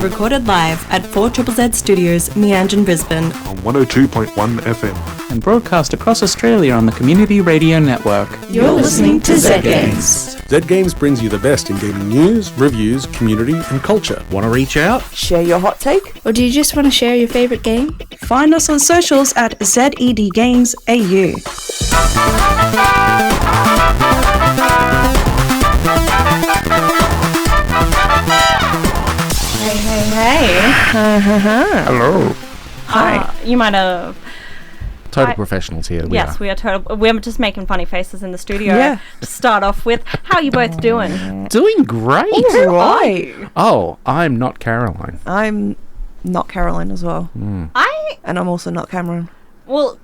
recorded live at 4ZZZ Studios, Meanjin, Brisbane. On 102.1 FM. And broadcast across Australia on the Community Radio Network. You're listening to Zed Games. Zed Games brings you the best in gaming news, reviews, community and culture. Want to reach out? Share your hot take? Or do you just want to share your favourite game? Find us on socials at Zed Games AU. Hey. Hello. Hi. You might have... Total professionals here. We are total... We're just making funny faces in the studio to start off with. How are you both doing? Doing great. Right. Oh, I'm not Caroline. I'm not Caroline as well. Mm. And I'm also not Cameron. Well,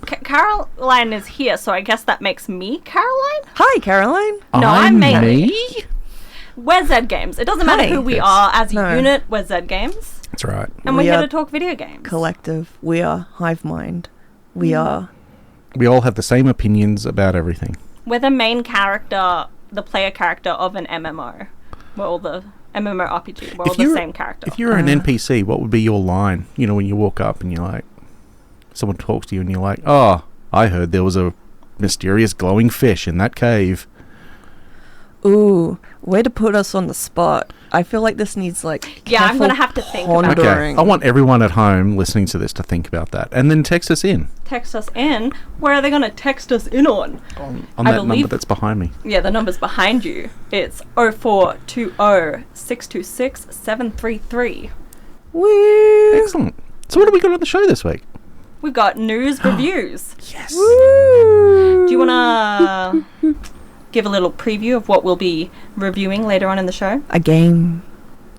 Caroline is here, so I guess that makes me Caroline? Hi, Caroline. No, I'm Maylee. Me? We're Zed Games. It doesn't matter who we are as a unit. We're Zed Games. That's right. And we're here to talk video games. Collective. We are hive mind. We are. We all have the same opinions about everything. We're the main character, the player character of an MMO. We're all the MMORPG. We're all the same character. If you're an NPC, what would be your line? You know, when you walk up and you're like, someone talks to you and you're like, oh, I heard there was a mysterious glowing fish in that cave. Ooh, way to put us on the spot. I feel like this needs I'm going to have to think about it. Okay, I want everyone at home listening to this to think about that. And then text us in. Text us in? Where are they going to text us in on? On that number that's behind me. Yeah, the number's behind you. It's 0420 626 733. Woo! Excellent. So what have we got on the show this week? We've got news reviews. Yes. Woo! Do you want to give a little preview of what we'll be reviewing later on in the show? A game.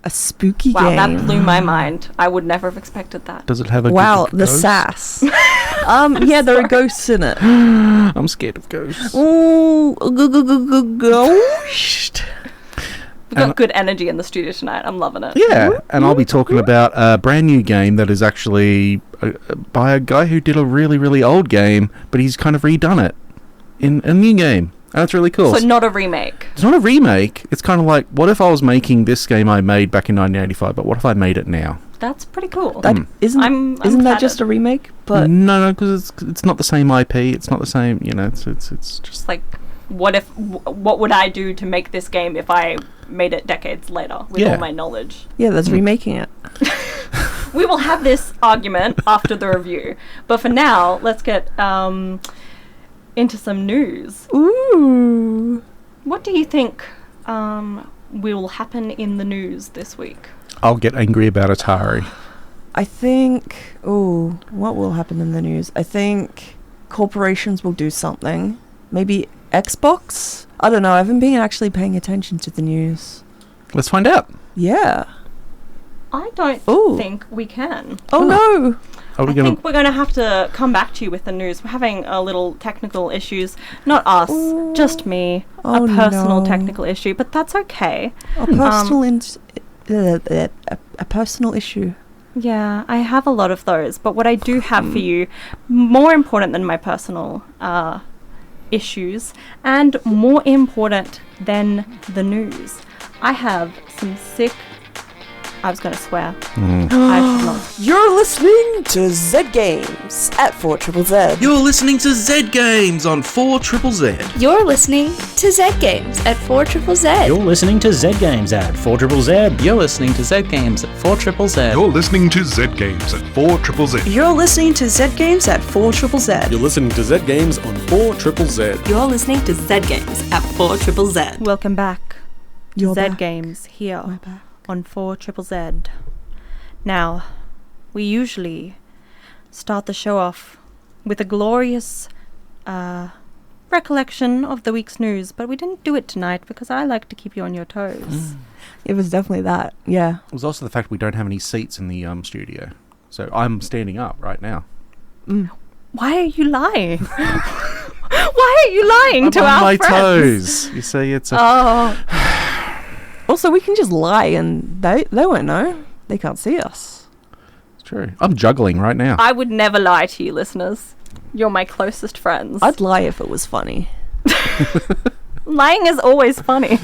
A spooky game. Wow, that blew my mind. I would never have expected that. Does it have a the ghost? sass. Yeah, there are ghosts in it. I'm scared of ghosts. Ooh, ghost. We've got good energy in the studio tonight. I'm loving it. Yeah, and I'll be talking about a brand new game that is actually by a guy who did a really, really old game, but he's kind of redone it in a new game. And that's really cool. So not a remake. It's not a remake. It's kind of like, what if I was making this game I made back in 1985, but what if I made it now? That's pretty cool. Isn't that just a remake? But no, because it's not the same IP. It's not the same. You know, it's just like, what would I do to make this game if I made it decades later with all my knowledge? Yeah, that's remaking it. We will have this argument after the review, but for now, let's get into some news. Ooh. What do you think will happen in the news this week? I'll get angry about Atari. I think... Ooh, what will happen in the news? I think corporations will do something. Maybe Xbox? I don't know. I haven't been actually paying attention to the news. Let's find out. Yeah. I don't think we can. Oh, no. I think we're going to have to come back to you with the news. We're having a little technical issues. Not us, just me. A personal technical issue, but that's okay. A personal issue. Yeah, I have a lot of those. But what I do have for you, more important than my personal issues, and more important than the news, I have some sick... I was going to swear. I should not. You're listening to Zed Games at 4ZZZ. You're listening to Zed Games on 4ZZZ. You're listening to Zed Games at 4ZZZ. You're listening to Zed Games at 4ZZZ. You're listening to Zed Games at 4ZZZ. You're listening to Zed Games at 4ZZZ. You're listening to Zed Games at 4ZZZ. You're listening to Zed Games on 4ZZZ. You're listening to Zed Games at 4ZZZ. Welcome back to Zed Games here. We're back. On 4ZZZ. Now, we usually start the show off with a glorious recollection of the week's news, but we didn't do it tonight because I like to keep you on your toes. It was definitely that, yeah. It was also the fact we don't have any seats in the studio. So I'm standing up right now. Why are you lying? Why are you lying to our friends? I'm on my toes. You see, it's a... Also, we can just lie and they won't know. They can't see us. It's true. I'm juggling right now. I would never lie to you, listeners. You're my closest friends. I'd lie if it was funny. Lying is always funny.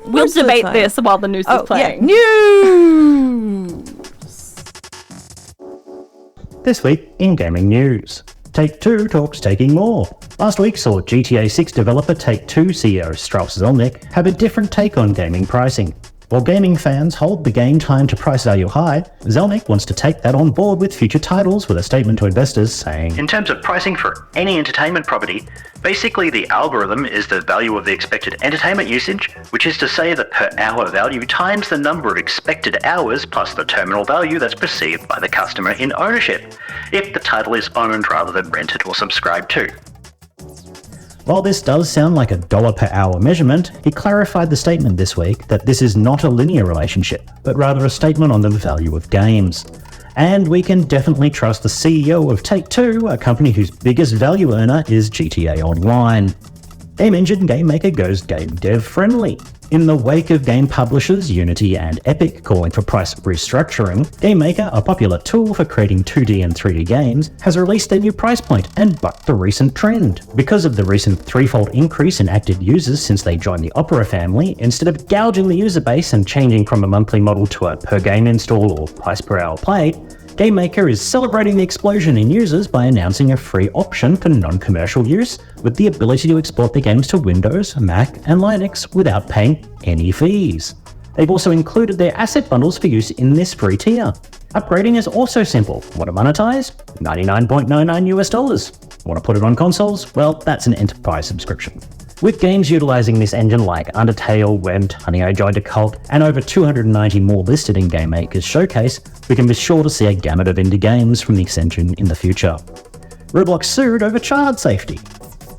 We'll Most of the debate time. this while the news is playing. Yeah. News. This week in gaming news, Take-Two talks taking more. Last week saw GTA 6 developer Take-Two CEO Strauss Zelnick have a different take on gaming pricing. While gaming fans hold the game time to price value high, Zelnick wants to take that on board with future titles with a statement to investors saying, "In terms of pricing for any entertainment property, basically the algorithm is the value of the expected entertainment usage, which is to say the per hour value times the number of expected hours plus the terminal value that's perceived by the customer in ownership, if the title is owned rather than rented or subscribed to." While this does sound like a dollar per hour measurement, he clarified the statement this week that this is not a linear relationship, but rather a statement on the value of games. And we can definitely trust the CEO of Take-Two, a company whose biggest value earner is GTA Online. Game Engine GameMaker goes game dev friendly. In the wake of game publishers Unity and Epic calling for price restructuring, GameMaker, a popular tool for creating 2D and 3D games, has released their new price point and bucked the recent trend. Because of the recent threefold increase in active users since they joined the Opera family, instead of gouging the user base and changing from a monthly model to a per game install or price per hour played, GameMaker is celebrating the explosion in users by announcing a free option for non-commercial use with the ability to export their games to Windows, Mac, and Linux without paying any fees. They've also included their asset bundles for use in this free tier. Upgrading is also simple. Want to monetize? $99.99. Want to put it on consoles? Well, that's an enterprise subscription. With games utilising this engine like Undertale, Went, Honey I Joined a Cult, and over 290 more listed in GameMaker's showcase, we can be sure to see a gamut of indie games from this engine in the future. Roblox sued over child safety.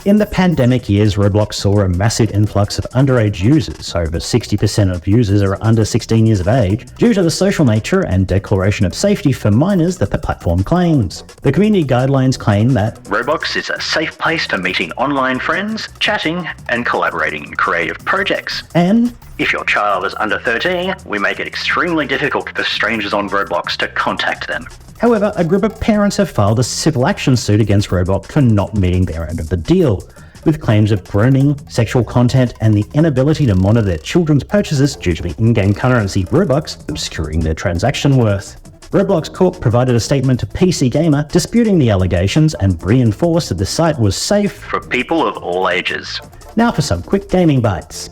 In the pandemic years, Roblox saw a massive influx of underage users. Over 60% of users are under 16 years of age, due to the social nature and declaration of safety for minors that the platform claims. The community guidelines claim that Roblox is a safe place for meeting online friends, chatting, and collaborating in creative projects. And if your child is under 13, we make it extremely difficult for strangers on Roblox to contact them. However, a group of parents have filed a civil action suit against Roblox for not meeting their end of the deal, with claims of grooming, sexual content, and the inability to monitor their children's purchases due to the in-game currency Robux obscuring their transaction worth. Roblox Corp provided a statement to PC Gamer disputing the allegations and reinforced that the site was safe for people of all ages. Now for some quick gaming bites.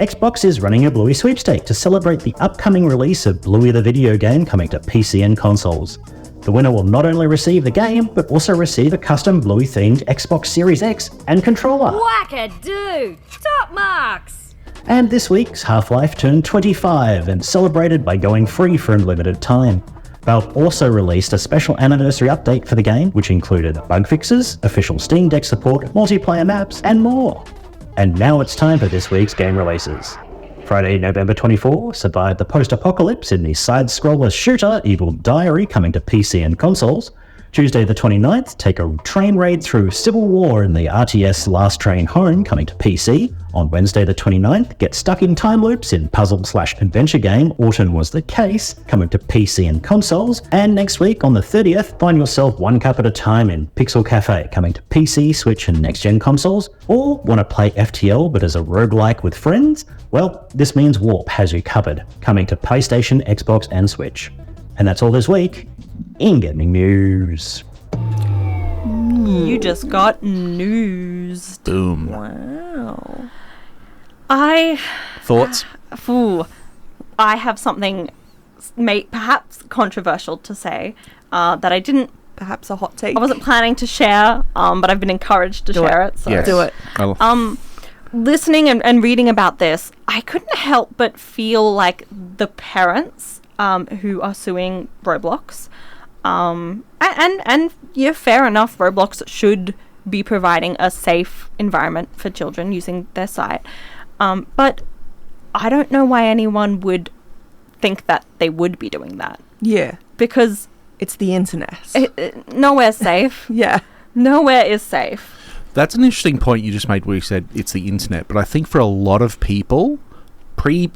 Xbox is running a Bluey sweepstake to celebrate the upcoming release of Bluey the video game coming to PC and consoles. The winner will not only receive the game, but also receive a custom Bluey-themed Xbox Series X and controller. Wack-a-doo! Top marks! And this week's Half-Life turned 25 and celebrated by going free for a limited time. Valve also released a special anniversary update for the game, which included bug fixes, official Steam Deck support, multiplayer maps, and more. And now it's time for this week's game releases. Friday, November 24, survived the post-apocalypse in the side-scroller shooter Evil Diary coming to PC and consoles. Tuesday the 29th, take a train raid through Civil War in the RTS Last Train Home coming to PC. On Wednesday the 29th, get stuck in time loops in puzzle/adventure game Autumn Was the Case coming to PC and consoles. And next week on the 30th, find yourself one cup at a time in Pixel Cafe coming to PC, Switch and next-gen consoles. Or want to play FTL but as a roguelike with friends? Well, this means Warp has you covered, coming to PlayStation, Xbox and Switch. And that's all this week in gaming news. You just got news. Boom. Wow. Thoughts? I have something perhaps controversial to say that I didn't. Perhaps a hot take. I wasn't planning to share, but I've been encouraged to share it. So. Yes. Do it. Listening and reading about this, I couldn't help but feel like the parents who are suing Roblox, and yeah, fair enough, Roblox should be providing a safe environment for children using their site. But I don't know why anyone would think that they would be doing that. Yeah. Because it's the internet. Nowhere's safe. Yeah. Nowhere is safe. That's an interesting point you just made where you said it's the internet. But I think for a lot of people,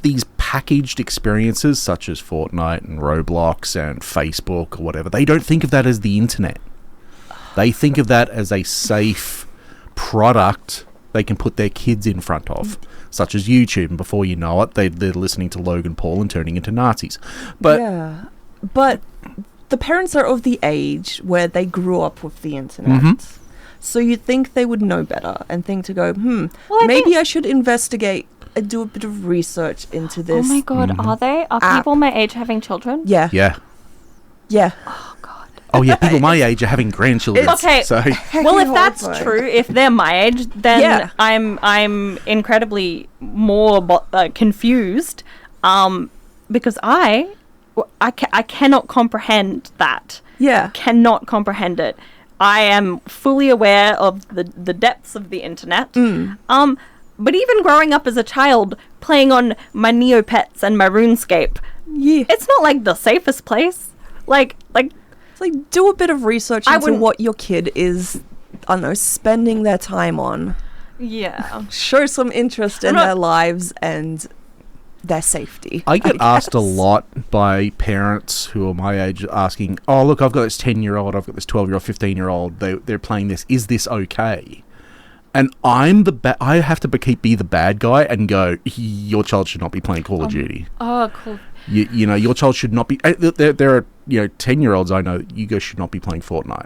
these packaged experiences such as Fortnite and Roblox and Facebook or whatever, they don't think of that as the internet. They think of that as a safe product they can put their kids in front of, such as YouTube, and before you know it, they're listening to Logan Paul and turning into Nazis. But yeah, but the parents are of the age where they grew up with the internet. So you'd think they would know better and think to go, maybe I should investigate and do a bit of research into this. Oh my god, are they? Are people my age having children? Yeah. Yeah. Yeah. Oh god. Oh yeah, people my age are having grandchildren. Okay. So Well, if that's true, if they're my age, then I'm incredibly more confused, because I cannot comprehend that. Yeah. Cannot comprehend it. I am fully aware of the depths of the internet. But even growing up as a child, playing on my Neopets and my RuneScape, it's not like the safest place. Like it's like, do a bit of research into what your kid is, I don't know, spending their time on. Yeah. Show some interest in their lives and their safety. I get asked a lot by parents who are my age asking, oh, look, I've got this 10-year-old, I've got this 12-year-old, 15-year-old, they're playing this. Is this okay? And I have to be the bad guy and go, your child should not be playing Call of Duty. Oh, cool. You know, your child should not be... There are, 10-year-olds I know, you guys should not be playing Fortnite.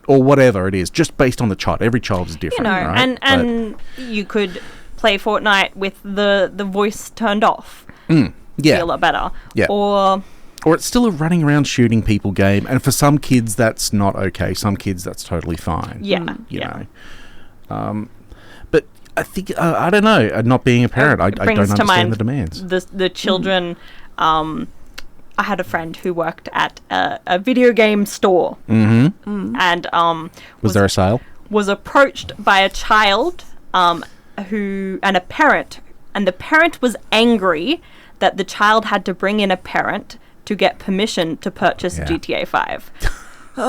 Or whatever it is, just based on the child. Every child is different, right? And you could play Fortnite with the voice turned off. Yeah. Feel a lot better. Yeah. Or it's still a running around shooting people game, and for some kids that's not okay. Some kids that's totally fine. Yeah. You know. But I think I don't know. Not being a parent, I don't understand the demands. The children. I had a friend who worked at a video game store, and was there a sale? Was approached by a child, and the parent was angry that the child had to bring in a parent to get permission to purchase GTA 5. The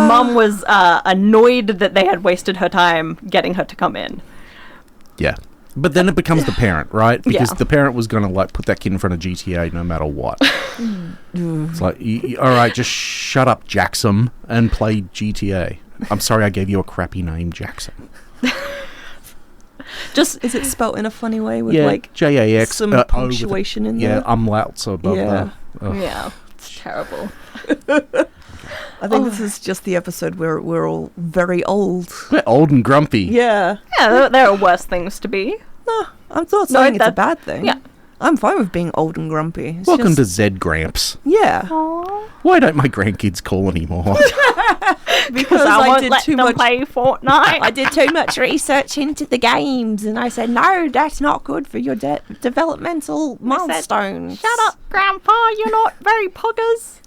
mum was annoyed that they had wasted her time getting her to come in. Yeah. But then it becomes the parent, right? Because the parent was going to put that kid in front of GTA no matter what. It's like, all right, just shut up, Jackson, and play GTA. I'm sorry I gave you a crappy name, Jackson. Is it spelt in a funny way with JAX, some punctuation in there? Yeah, umlauts above that. Ugh. Yeah, it's terrible. I think this is just the episode where we're all very old. We're old and grumpy. Yeah. Yeah, there are worse things to be. No, I'm not saying it's a bad thing. Yeah. I'm fine with being old and grumpy. It's Welcome to Zed Grampz. Yeah. Aww. Why don't my grandkids call anymore? Because I won't let them play Fortnite. I did too much research into the games, and I said, no, that's not good for your developmental milestones. Shut up, Grandpa, you're not very poggers.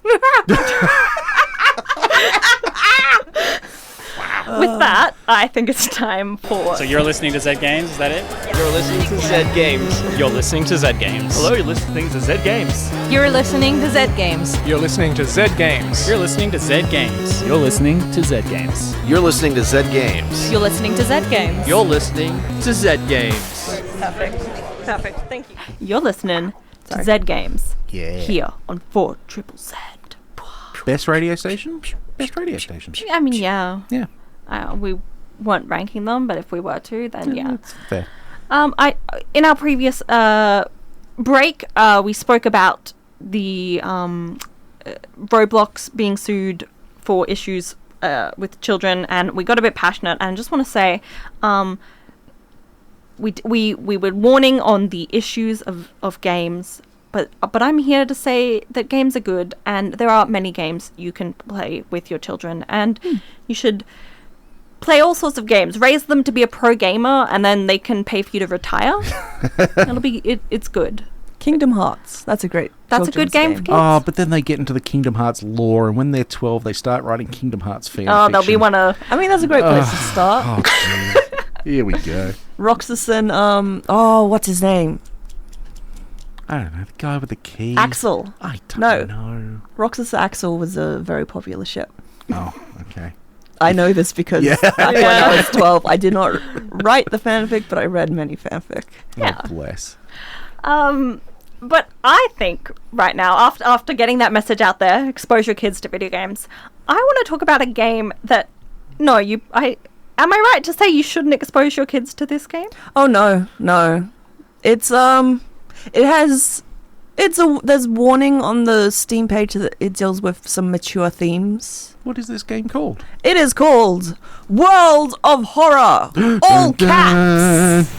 With that, I think it's time for... So you're listening to Zed Games, is that it? Yeah. You're listening to Zed Games. You're listening to Zed Games. Hello, you're listening to Zed Games. You're listening to Zed Games. You're listening to Zed Games. You're listening to Zed Games. You're listening to Zed Games. You're listening to Zed Games. You're listening to Zed Games. You're listening to Zed Games. Perfect, thank you. You're listening to Zed Games. Yeah. Here on 4ZZZ. Best radio station? Best radio station. I mean, yeah. Yeah. We weren't ranking them, but if we were to, then yeah. That's fair. In our previous break, we spoke about the Roblox being sued for issues with children, and we got a bit passionate. And I just want to say, we were warning on the issues of games. But I'm here to say that games are good, and there are many games you can play with your children, and you should play all sorts of games. Raise them to be a pro gamer, and then they can pay for you to retire. It's good. Kingdom Hearts. That's a good game for kids. Oh, but then they get into the Kingdom Hearts lore, and when they're 12, they start writing Kingdom Hearts fan Oh, fiction. they'll be one of... I mean, that's a great place to start. Oh, geez. Here we go. Roxas and, what's his name? I don't know, the guy with the key. Axel. I don't know. Roxas Axel was a very popular ship. Oh, okay. I know this because when I was 12, I did not write the fanfic, but I read many fanfic. Yeah. Oh, bless. But I think right now, after getting that message out there, expose your kids to video games, I want to talk about a game that, our Am I right to say you shouldn't expose your kids to this game? Oh no. It's there's warning on the Steam page that it deals with some mature themes. What is this game called? It is called World of Horror. All caps.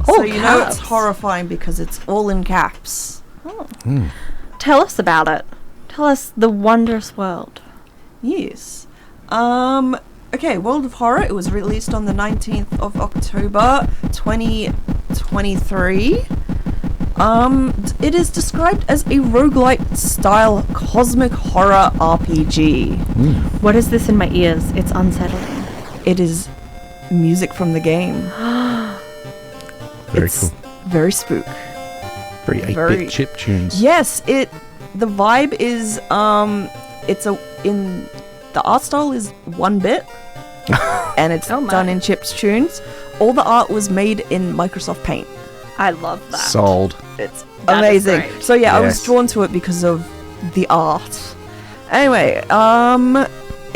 So you know it's horrifying because it's all in caps. Tell us about it. Tell us the wondrous world. Yes. Okay, World of Horror. It was released on the 19th of October, 2023. It is described as a roguelite style cosmic horror RPG. What is this in my ears? It's unsettling. It is music from the game. Very It's cool. very spook. Very 8-bit chip tunes. Yes, the vibe is the art style is 1-bit and it's done in chips tunes. All the art was made in Microsoft Paint. I love that. Sold. It's That is amazing. great. So yeah, I was Yes. drawn to it because of the art. Anyway,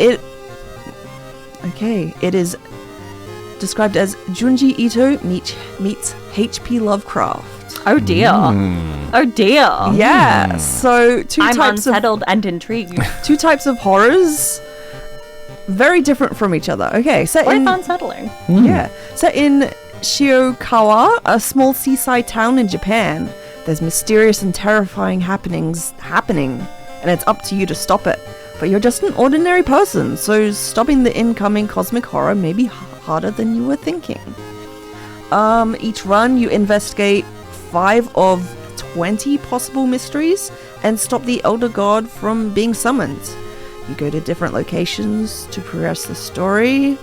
it is described as Junji Ito meets H.P. Lovecraft. Oh dear. Oh dear. Yeah. So I'm unsettled and intrigued. two types of horrors, very different from each other. Okay, set Both in unsettling. yeah, set in Shiokawa, a small seaside town in Japan. There's mysterious and terrifying happenings happening, and it's up to you to stop it. But you're just an ordinary person, so stopping the incoming cosmic horror may be harder than you were thinking. Each run, you investigate 5 of 20 possible mysteries and stop the Elder God from being summoned. You go to different locations to progress the story,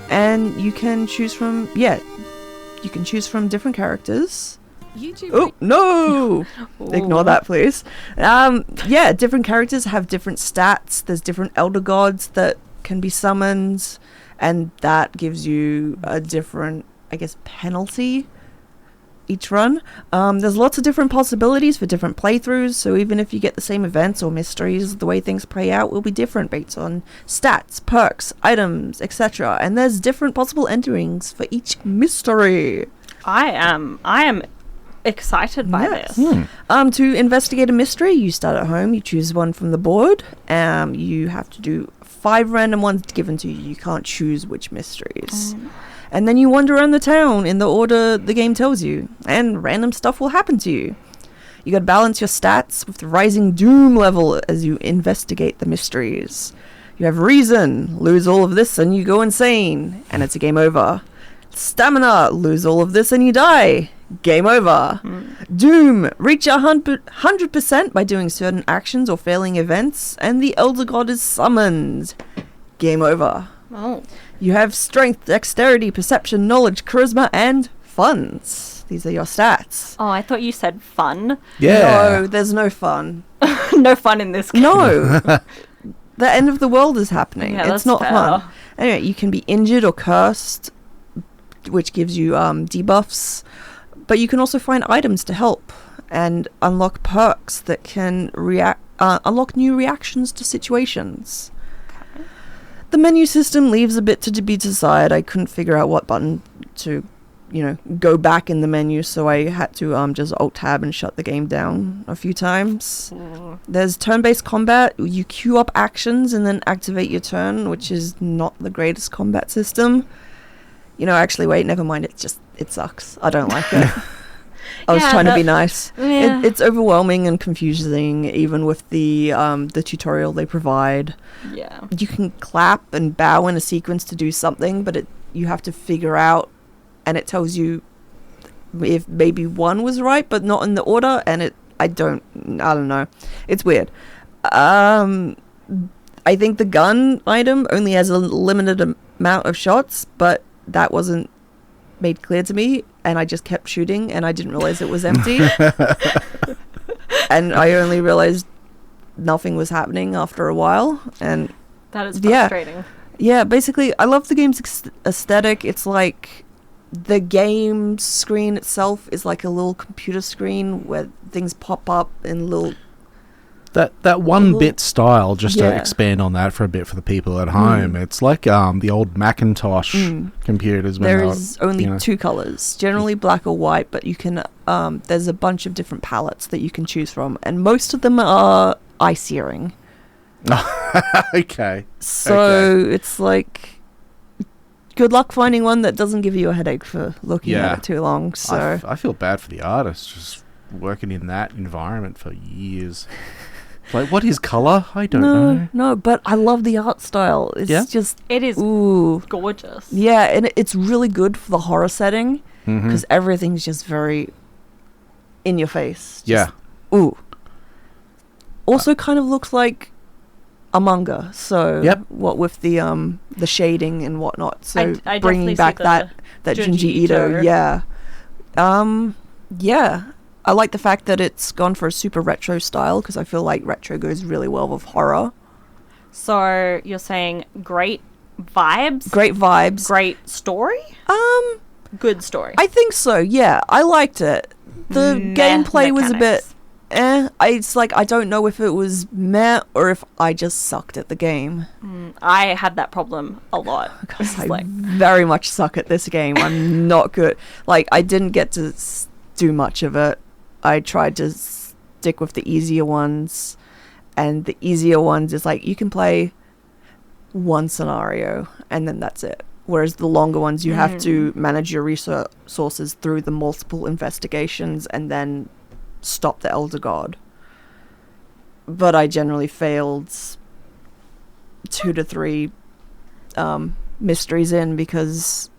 and you can choose from different characters. Oh no! Ignore that, please. Different characters have different stats. There's different Elder Gods that can be summoned, and that gives you a different, I guess, penalty each run. There's lots of different possibilities for different playthroughs, so even if you get the same events or mysteries, the way things play out will be different based on stats, perks, items, etc. And there's different possible endings for each mystery. I am excited by this. To investigate a mystery, you start at home, you choose one from the board. You have to do 5 random ones given to you. You can't choose which mysteries. And then you wander around the town in the order the game tells you, and random stuff will happen to you. You gotta balance your stats with the rising doom level as you investigate the mysteries. You have reason, lose all of this and you go insane, and it's a game over. Stamina, lose all of this and you die. Game over. Doom, reach 100% by doing certain actions or failing events, and the Elder God is summoned. Game over. Oh. You have strength, dexterity, perception, knowledge, charisma, and funds. These are your stats. Oh, I thought you said fun. No, there's no fun. No fun in this game. No. The end of the world is happening. Yeah, It's that's not fair. fun. Anyway, you can be injured or cursed, which gives you debuffs. But you can also find items to help and unlock perks that can unlock new reactions to situations. The menu system leaves a bit to be desired. I couldn't figure out what button to, go back in the menu, so I had to just Alt-Tab and shut the game down a few times. There's turn-based combat. You queue up actions and then activate your turn, which is not the greatest combat system. Actually, wait, never mind. It sucks. I don't like it. I was trying to be nice. Yeah. It's overwhelming and confusing, even with the tutorial they provide. Yeah. You can clap and bow in a sequence to do something, but you have to figure out, and it tells you if maybe one was right, but not in the order, and I don't know. It's weird. I think the gun item only has a limited amount of shots, but that wasn't made clear to me, and I just kept shooting, and I didn't realize it was empty. And I only realized nothing was happening after a while, and that is frustrating. Yeah, basically, I love the game's aesthetic. It's like the game screen itself is like a little computer screen where things pop up in little... That 1-bit style, just to Yeah. expand on that for a bit for the people at home, it's like the old Macintosh computers. When There's only 2 colors, generally black or white, but you can there's a bunch of different palettes that you can choose from, and most of them are eye searing. Okay. So it's like, good luck finding one that doesn't give you a headache for looking at it too long. So I feel bad for the artists just working in that environment for years. Like, what is colour? I don't know. No, but I love the art style. It's just... It is ooh. gorgeous. Yeah, and it's really good for the horror setting, because everything's just very in your face. Just, ooh. Also kind of looks like Among Us, so what with the shading and whatnot. So I bringing definitely back see that the Junji Ito, yeah. I like the fact that it's gone for a super retro style, because I feel like retro goes really well with horror. So you're saying great vibes? Great vibes. Great story? Good story. I think so, yeah. I liked it. The gameplay was a bit it's like, I don't know if it was meh or if I just sucked at the game. I had that problem a lot. Because I very much suck at this game. I'm not good. Like, I didn't get to do much of it. I tried to stick with the easier ones, and the easier ones is like, you can play one scenario and then that's it. Whereas the longer ones, you have to manage your resources through the multiple investigations and then stop the Elder God. But I generally failed 2 to 3 mysteries in, because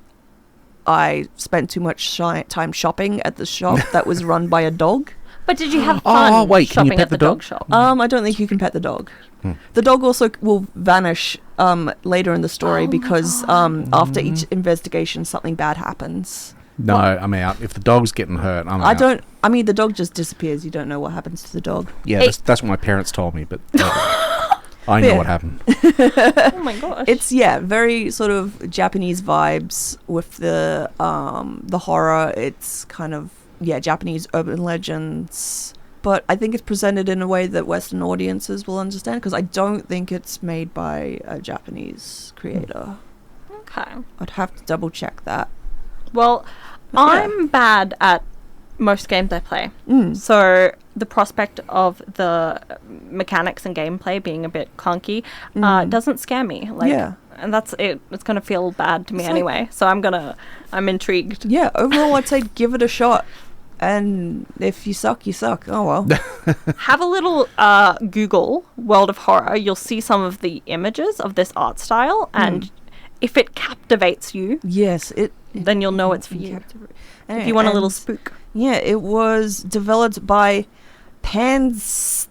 I spent too much time shopping at the shop that was run by a dog. But did you have fun wait, can you shopping pet at the the dog dog? shop? I don't think you can pet the dog. The dog also will vanish later in the story, because after each investigation something bad happens. No, I'm out. If the dog's getting hurt, I'm out. The dog just disappears. You don't know what happens to the dog. Yeah, that's what my parents told me, but I know what happened. Oh my gosh. It's very sort of Japanese vibes with the horror. It's kind of Japanese urban legends, but I think it's presented in a way that Western audiences will understand, because I don't think it's made by a Japanese creator. Okay. I'd have to double check that. Well, I'm bad at most games I play. So the prospect of the mechanics and gameplay being a bit clunky doesn't scare me. And that's it. It's going to feel bad to me anyway. So I'm intrigued. Yeah, overall I'd say give it a shot. And if you suck, you suck. Oh well. Have a little Google World of Horror. You'll see some of the images of this art style, and if it captivates you, then you'll know it's for you. If you want a little spook. Yeah, it was developed by Panstars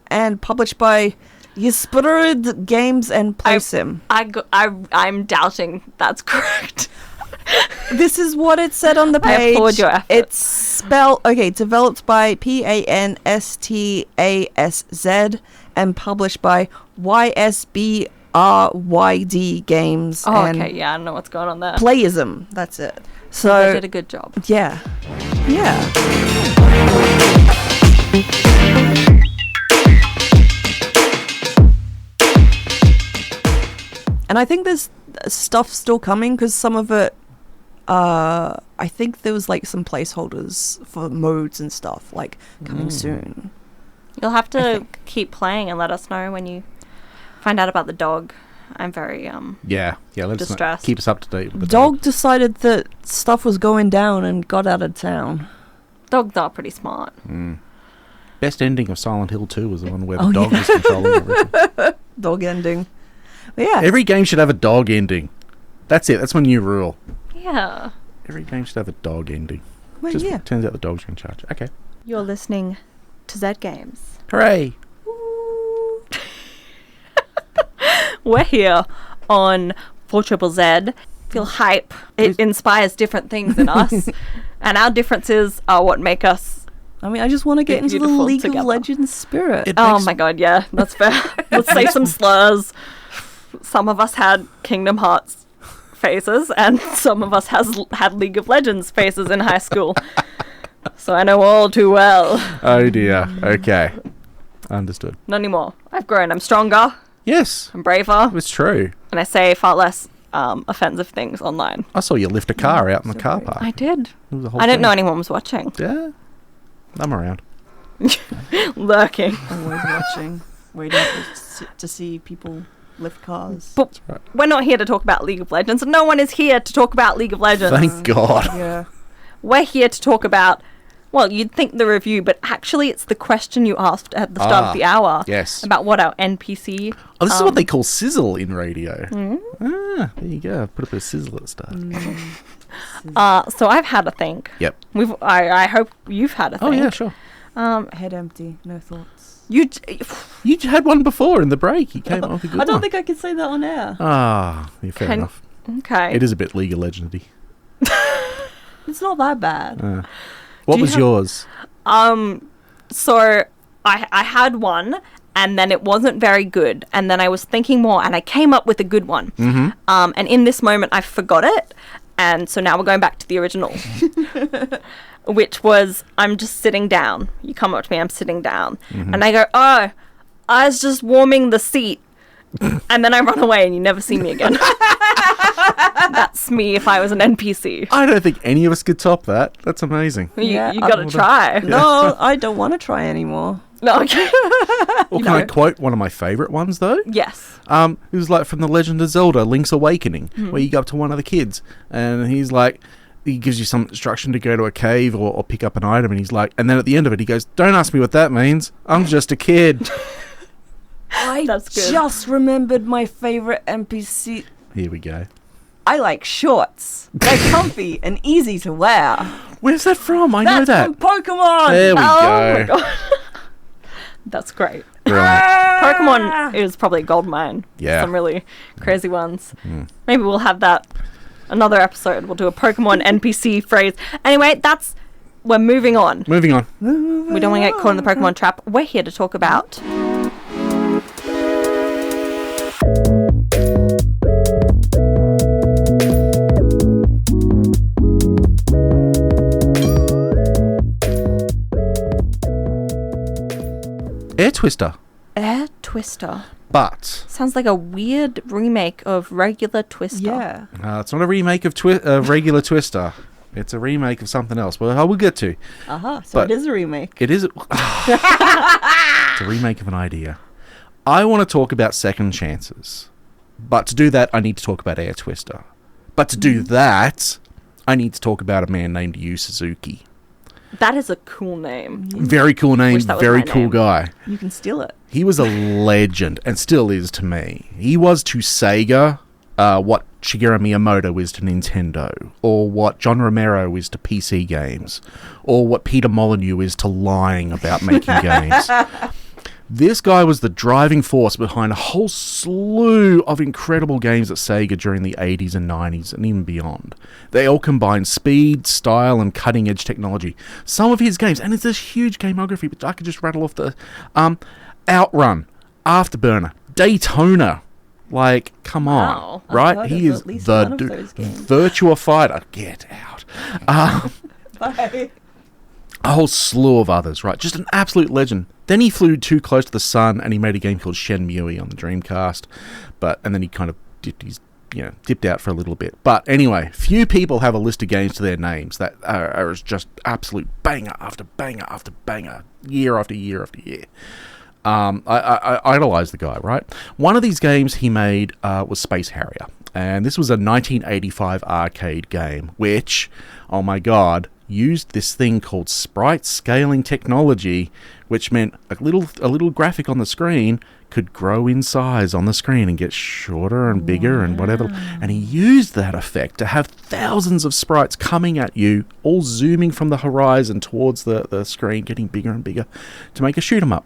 and published by Zed Games and PlaySim. I'm doubting that's correct. This is what it said on the page. I applaud your effort. It's spelled developed by PANSTASZ and published by YSBRYD Games. Oh, and okay, I don't know what's going on there. Playism, that's it. So they did a good job. Yeah. And I think there's stuff still coming, because some of it, I think there was like some placeholders for modes and stuff coming soon. You'll have to keep playing and let us know when you find out about the dog. I'm very let's distressed. Keep us up to date with the dog decided that stuff was going down and got out of town. Dogs are pretty smart. Best ending of Silent Hill 2 was the one where the dog was controlling everything. Dog ending. But yeah. Every game should have a dog ending. That's it. That's my new rule. Yeah. Every game should have a dog ending. Well, Turns out the dog's in charge. Okay. You're listening to Zed Games. Hooray! We're here on 4ZZZ. Feel hype. It inspires different things in us. And our differences are what make us. I just want to get into the League of Legends spirit. Oh my god, yeah, that's fair. Let's say some slurs. Some of us had Kingdom Hearts faces, and some of us has had League of Legends faces in high school. So I know all too well. Oh dear. Okay. Understood. Not anymore. I've grown. I'm stronger. Yes. I'm braver. It's true. And I say far less offensive things online. I saw you lift a car out in the car park. I did. It was a whole I didn't thing. know anyone was watching. Yeah. I'm around. Lurking. Always watching. Waiting to see people lift cars. But we're not here to talk about League of Legends. No one is here to talk about League of Legends. Thank God. Yeah. We're here to talk about, well, you'd think the review, but actually it's the question you asked at the start of the hour. Yes. About what our NPC... Oh, this is what they call sizzle in radio. Mm. Ah, there you go. Put a bit of sizzle at the start. So I've had a think. Yep. I hope you've had a think. Oh, yeah, sure. Head empty. No thoughts. You had one before in the break. You came up with a good I don't one. think I could say that on air. Ah, yeah, fair enough. Okay. It is a bit League of Legends-y. It's not that bad. What was yours? So I had one, and then it wasn't very good, and then I was thinking more, and I came up with a good one. Mm-hmm. And in this moment, I forgot it, and so now we're going back to the original, which was I'm just sitting down. You come up to me, I'm sitting down, and I go, "Oh, I was just warming the seat," and then I run away, and you never see me again. That's me if I was an NPC. I don't think any of us could top that. That's amazing. You got to try. No, I don't want to try anymore. No, okay. Well, can I quote one of my favourite ones, though? Yes. It was like from The Legend of Zelda, Link's Awakening, where you go up to one of the kids, and he's like, he gives you some instruction to go to a cave or pick up an item, and he's like, and then at the end of it, he goes, "Don't ask me what that means. I'm just a kid." That's good. Just remembered my favourite NPC. Here we go. I like shorts. They're comfy and easy to wear. Where's that from? I know that. From Pokemon. There we Oh my go. god. That's great. Brilliant. Pokemon is probably a gold mine. Yeah. Some really crazy ones. Maybe we'll have that another episode. We'll do a Pokemon NPC phrase. Anyway, we're moving on. Moving on. We don't want to get caught in the Pokemon trap. We're here to talk about... Air Twister. Air Twister. But Sounds like a weird remake of regular Twister. Yeah. it's not a remake of regular Twister. It's a remake of something else. Well, I will get to. So But it is a remake. It is. It's a remake of an idea. I want to talk about second chances. But to do that, I need to talk about Air Twister. But to do that, I need to talk about a man named Yu Suzuki. That is a cool name. Very cool name, Wish that was very my cool name. guy. You can steal it. He was a legend, and still is to me. He was to Sega what Shigeru Miyamoto is to Nintendo, or what John Romero is to PC games, or what Peter Molyneux is to lying about making games. This guy was the driving force behind a whole slew of incredible games at Sega during the 80s and 90s and even beyond. They all combined speed, style, and cutting-edge technology. Some of his games, and it's this huge gameography, but I could just rattle off the Outrun, Afterburner, Daytona. Like, come on, Wow. right? I've heard He of is at least the one of those games. Virtua Fighter. Get out. Bye. A whole slew of others, right? Just an absolute legend. Then he flew too close to the sun, and he made a game called Shenmue on the Dreamcast. And then he kind of dipped out for a little bit. But anyway, few people have a list of games to their names that are just absolute banger after banger after banger, year after year after year. I idolize the guy, right? One of these games he made was Space Harrier. And this was a 1985 arcade game, which, oh my god, used this thing called sprite scaling technology, which meant a little graphic on the screen could grow in size on the screen and get shorter and bigger and whatever. And he used that effect to have thousands of sprites coming at you, all zooming from the horizon towards the screen, getting bigger and bigger, to make a shoot 'em up.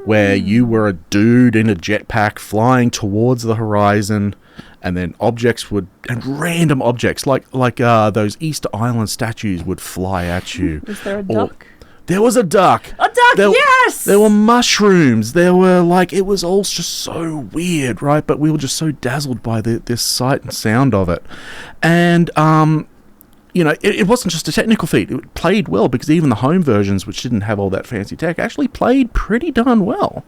Where you were a dude in a jetpack flying towards the horizon, and then random objects like those Easter Island statues would fly at you. Was there a duck? There was a duck. A duck, yes! There were mushrooms. There were, like, it was all just so weird, right? But we were just so dazzled by this sight and sound of it. And, you know, it wasn't just a technical feat. It played well because even the home versions, which didn't have all that fancy tech, actually played pretty darn well.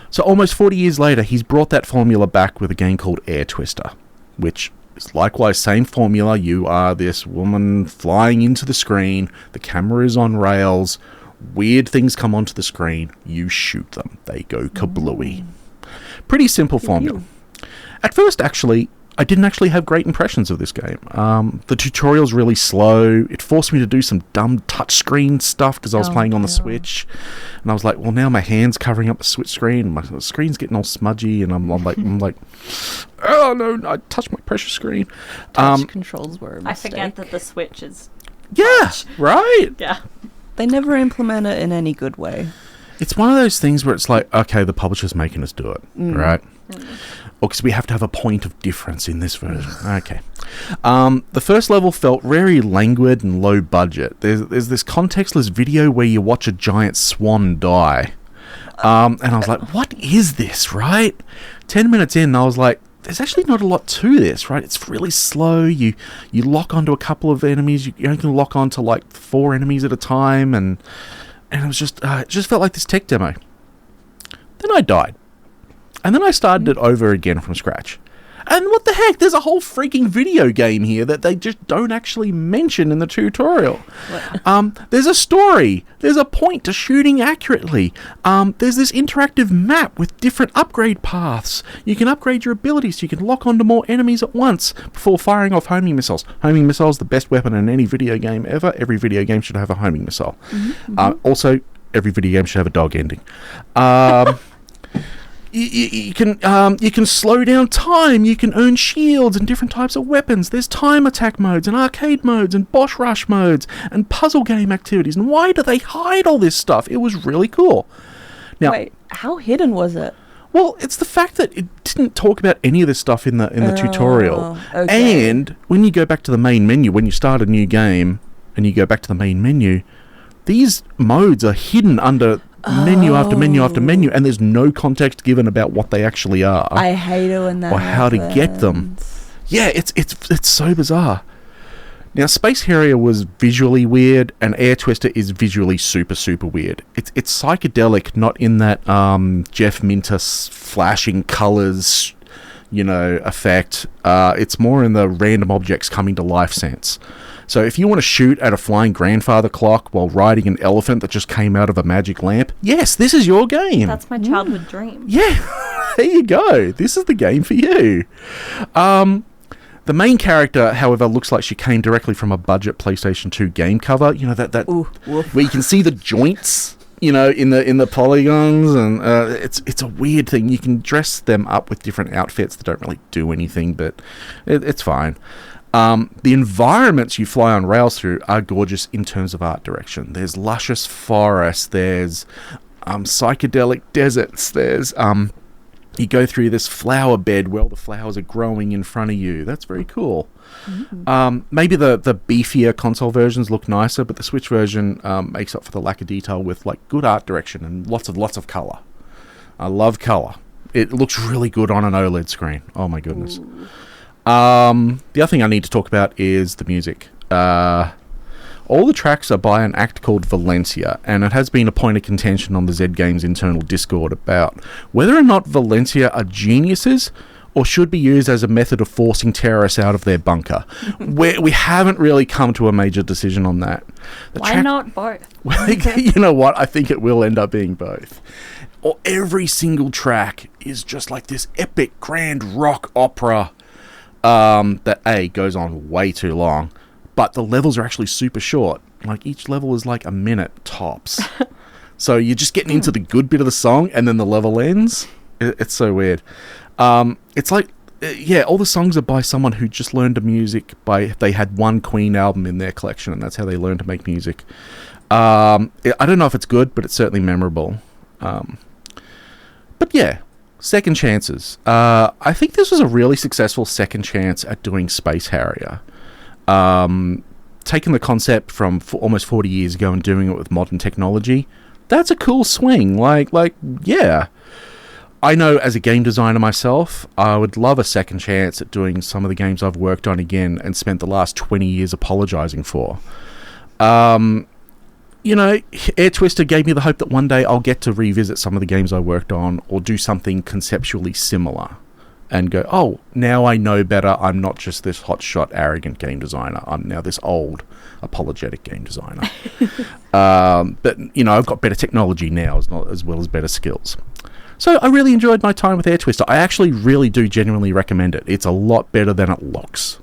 So almost 40 years later, he's brought that formula back with a game called Air Twister, which is likewise same formula. You are this woman flying into the screen. The camera is on rails. Weird things come onto the screen. You shoot them. They go kablooey. Pretty simple formula. At first, actually, I didn't actually have great impressions of this game. The tutorial's really slow. It forced me to do some dumb touchscreen stuff because I was playing on the Switch. And I was like, well, now my hand's covering up the Switch screen. My screen's getting all smudgy. And I'm like, oh, no, I touched my precious screen. Touch controls were a mistake. I forget that the Switch is... Yeah, right? Yeah. They never implement it in any good way. It's one of those things where it's like, okay, the publisher's making us do it, right? Or because we have to have a point of difference in this version. Okay. The first level felt very languid and low budget. There's this contextless video where you watch a giant swan die. And I was like, what is this, right? 10 minutes in, I was like, there's actually not a lot to this, right? It's really slow. You lock onto a couple of enemies. You only can lock onto like 4 enemies at a time. And it was just, it just felt like this tech demo. Then I died. And then I started it over again from scratch. And what the heck? There's a whole freaking video game here that they just don't actually mention in the tutorial. There's a story. There's a point to shooting accurately. There's this interactive map with different upgrade paths. You can upgrade your abilities so you can lock onto more enemies at once before firing off homing missiles. Homing missiles, the best weapon in any video game ever. Every video game should have a homing missile. Also, every video game should have a dog ending. You can slow down time. You can earn shields and different types of weapons. There's time attack modes and arcade modes and boss rush modes and puzzle game activities. And why do they hide all this stuff? It was really cool. Now, wait, how hidden was it? Well, it's the fact that it didn't talk about any of this stuff in the tutorial. Okay. And when you go back to the main menu, when you start a new game and you go back to the main menu, these modes are hidden under menu after menu after menu, and there's no context given about what they actually are. I hate it when that or how to get them. Yeah, it's so bizarre. Now, Space Harrier was visually weird, and Air Twister is visually super, super weird. It's psychedelic, not in that Jeff Minter flashing colours, effect. It's more in the random objects coming to life sense. So if you want to shoot at a flying grandfather clock while riding an elephant that just came out of a magic lamp, yes, this is your game. That's my childhood dream. Yeah, there you go. This is the game for you. The main character, however, looks like she came directly from a budget PlayStation 2 game cover. That where you can see the joints, in the polygons, and it's a weird thing. You can dress them up with different outfits that don't really do anything, but it's fine. The environments you fly on rails through are gorgeous in terms of art direction. There's luscious forests, there's psychedelic deserts, there's you go through this flower bed where all the flowers are growing in front of you. That's very cool. Maybe the beefier console versions look nicer, but the Switch version makes up for the lack of detail with like good art direction and lots of colour. I love colour. It looks really good on an OLED screen. Oh my goodness. The other thing I need to talk about is the music. All the tracks are by an act called Valencia, and it has been a point of contention on the Zed Games internal Discord about whether or not Valencia are geniuses or should be used as a method of forcing terrorists out of their bunker. We haven't really come to a major decision on that. Why not both? Well, you know what? I think it will end up being both. Or every single track is just like this epic grand rock opera that goes on way too long, but the levels are actually super short. Like each level is like a minute tops. So you're just getting into the good bit of the song and then the level ends. It's so weird. It's like, all the songs are by someone who just learned the music they had one Queen album in their collection and that's how they learned to make music. I don't know if it's good, but it's certainly memorable. But yeah. Second chances. I think this was a really successful second chance at doing Space Harrier. taking the concept from almost 40 years ago and doing it with modern technology, that's a cool swing. Yeah. I know as a game designer myself, I would love a second chance at doing some of the games I've worked on again and spent the last 20 years apologizing for. Air Twister gave me the hope that one day I'll get to revisit some of the games I worked on or do something conceptually similar and go, oh, now I know better. I'm not just this hotshot, arrogant game designer. I'm now this old, apologetic game designer. But, I've got better technology now as well as better skills. So I really enjoyed my time with Air Twister. I actually really do genuinely recommend it. It's a lot better than it looks.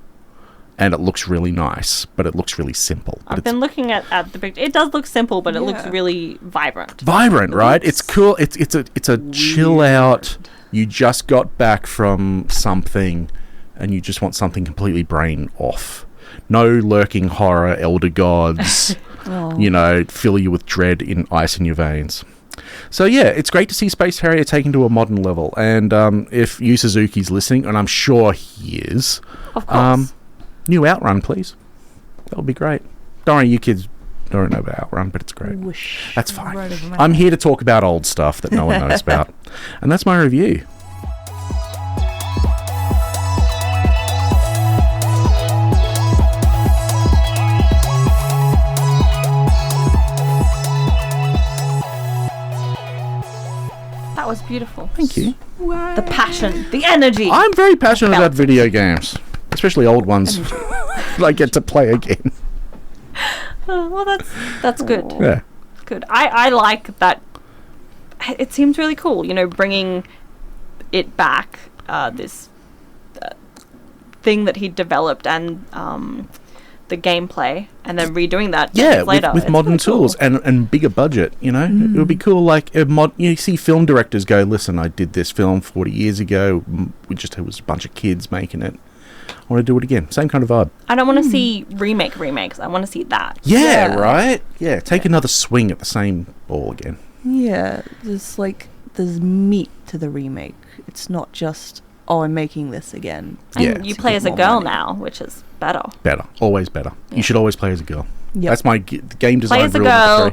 And it looks really nice, but it looks really simple. I've been looking at the picture. It does look simple, but it looks really vibrant. Vibrant, right? It's cool. It's a chill out. You just got back from something, and you just want something completely brain off. No lurking horror, elder gods, fill you with dread in ice in your veins. So yeah, it's great to see Space Harrier taken to a modern level. And if Yu Suzuki's listening, and I'm sure he is, of course. New Outrun, please. That would be great. Don't worry, you kids don't know about Outrun, but it's great. That's fine. I'm here to talk about old stuff that no one knows about. And that's my review. That was beautiful. Thank you. Wow. The passion, the energy. I'm very passionate about video games, especially old ones that I get to play again. Well, that's good. Yeah. Good. I like that. It seems really cool, bringing it back, this thing that he developed and the gameplay, and then redoing that later. with modern tools and bigger budget, It would be cool, you see film directors go, listen, I did this film 40 years ago, it was a bunch of kids making it. I want to do it again. Same kind of vibe. I don't want to see remakes. I want to see that. Yeah, right? Yeah, take another swing at the same ball again. Yeah, there's meat to the remake. It's not just, I'm making this again. And you play as a girl now, which is better. Better. Always better. Yeah. You should always play as a girl. Yep. That's my game design rule. Play as a girl,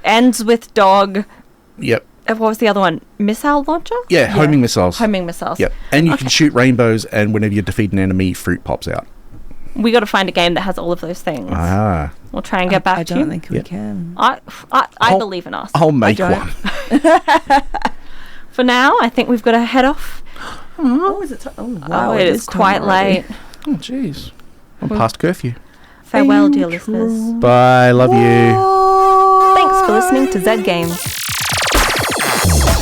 ends with dog. Yep. What was the other one? Missile launcher? Yeah, homing missiles. Homing missiles. Yep. And you can shoot rainbows, and whenever you defeat an enemy, fruit pops out. We got to find a game that has all of those things. We'll try and get back to you. I don't think we can. I believe in us. I'll make one. For now, I think we've got to head off. Oh, is it? Wow! It is quite late. Oh, jeez. I'm past curfew. Farewell, dear listeners. Bye. Love you. Thanks for listening to Zed Games.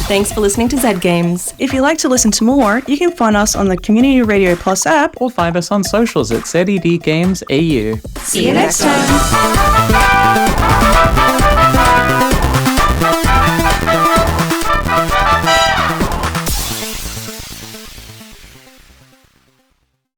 Thanks for listening to Zed Games. If you'd like to listen to more, you can find us on the Community Radio Plus app or find us on socials at Zed Games AU. See you next time.